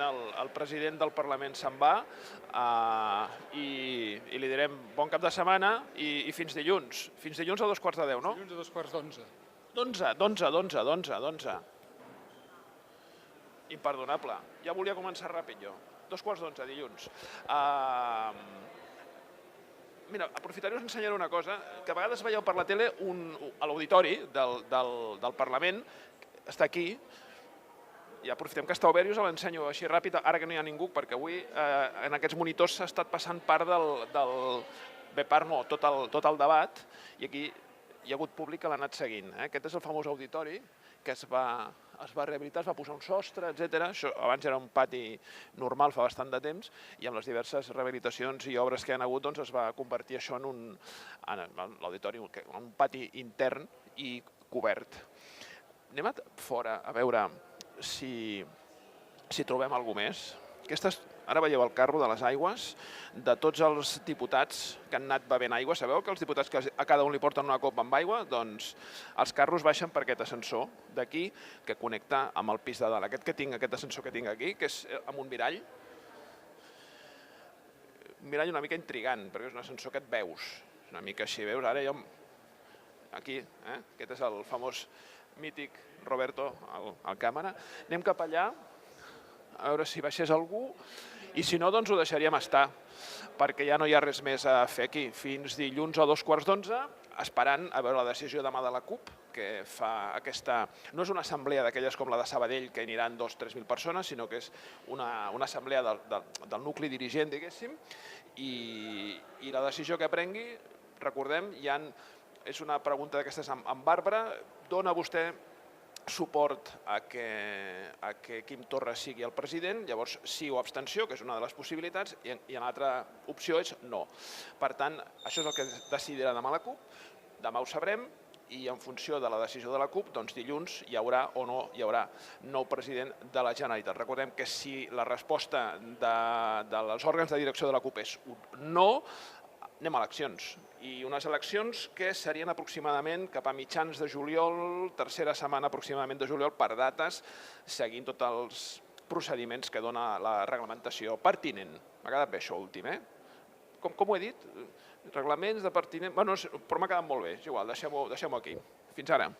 el president del Parlament se'n va i li direm bon cap de setmana i fins dilluns. Fins dilluns a 9:45, no? Dilluns a 11:45. d'11. Imperdonable. Ja volia començar ràpid jo. 11:45, dilluns. Mira, aprofitaré i us ensenyaré una cosa, que a vegades veieu per la tele a l'auditori del Parlament, està aquí, i aprofitem que està obert i us l'ensenyo així ràpid, ara que no hi ha ningú, perquè avui en aquests monitors s'ha estat passant part tot el debat, i aquí hi ha hagut públic que l'ha anat seguint. Aquest és el famós auditori que es va rehabilitar, es va posar un sostre, etc. Abans era un pati normal fa bastant de temps i amb les diverses rehabilitacions i obres que hi ha hagut es va convertir això en l'auditori, en un pati intern i cobert. Anem a fora a veure si trobem alguna cosa més. Ara veieu el carro de les aigües de tots els diputats que han anat bevent aigua. Sabeu que els diputats que a cada un li porten una copa amb aigua? Doncs els carros baixen per aquest ascensor d'aquí que connecta amb el pis de dalt. Aquest ascensor que tinc aquí, que és amb un mirall. Un mirall una mica intrigant, perquè és un ascensor que et veus. Una mica així, veus? Ara jo... Aquí, aquest és el famós mític Roberto, el càmera. Anem cap allà, a veure si baixés algú, i si no, doncs ho deixaríem estar, perquè ja no hi ha res més a fer aquí. Fins dilluns a 2:45, esperant a veure la decisió demà de la CUP, que fa aquesta... No és una assemblea d'aquelles com la de Sabadell, que aniran 2.000 o 3.000 persones, sinó que és una assemblea del nucli dirigent, diguéssim, i la decisió que prengui, recordem, és una pregunta d'aquestes amb Bàrbara, dona vostè suport a que Quim Torra sigui el president, llavors sí o abstenció, que és una de les possibilitats, i l'altra opció és no. Per tant, això és el que decidirà demà la CUP, demà ho sabrem, i en funció de la decisió de la CUP, doncs dilluns hi haurà o no hi haurà nou president de la Generalitat. Recordem que si la resposta dels òrgans de direcció de la CUP és un no, anem a eleccions, i unes eleccions que serien aproximadament cap a mitjans de juliol, tercera setmana aproximadament de juliol, per dates, seguint tots els procediments que dona la reglamentació pertinent. M'ha quedat bé això últim, Com ho he dit? Reglaments de pertinent... Però m'ha quedat molt bé, és igual, deixem-ho aquí. Fins ara.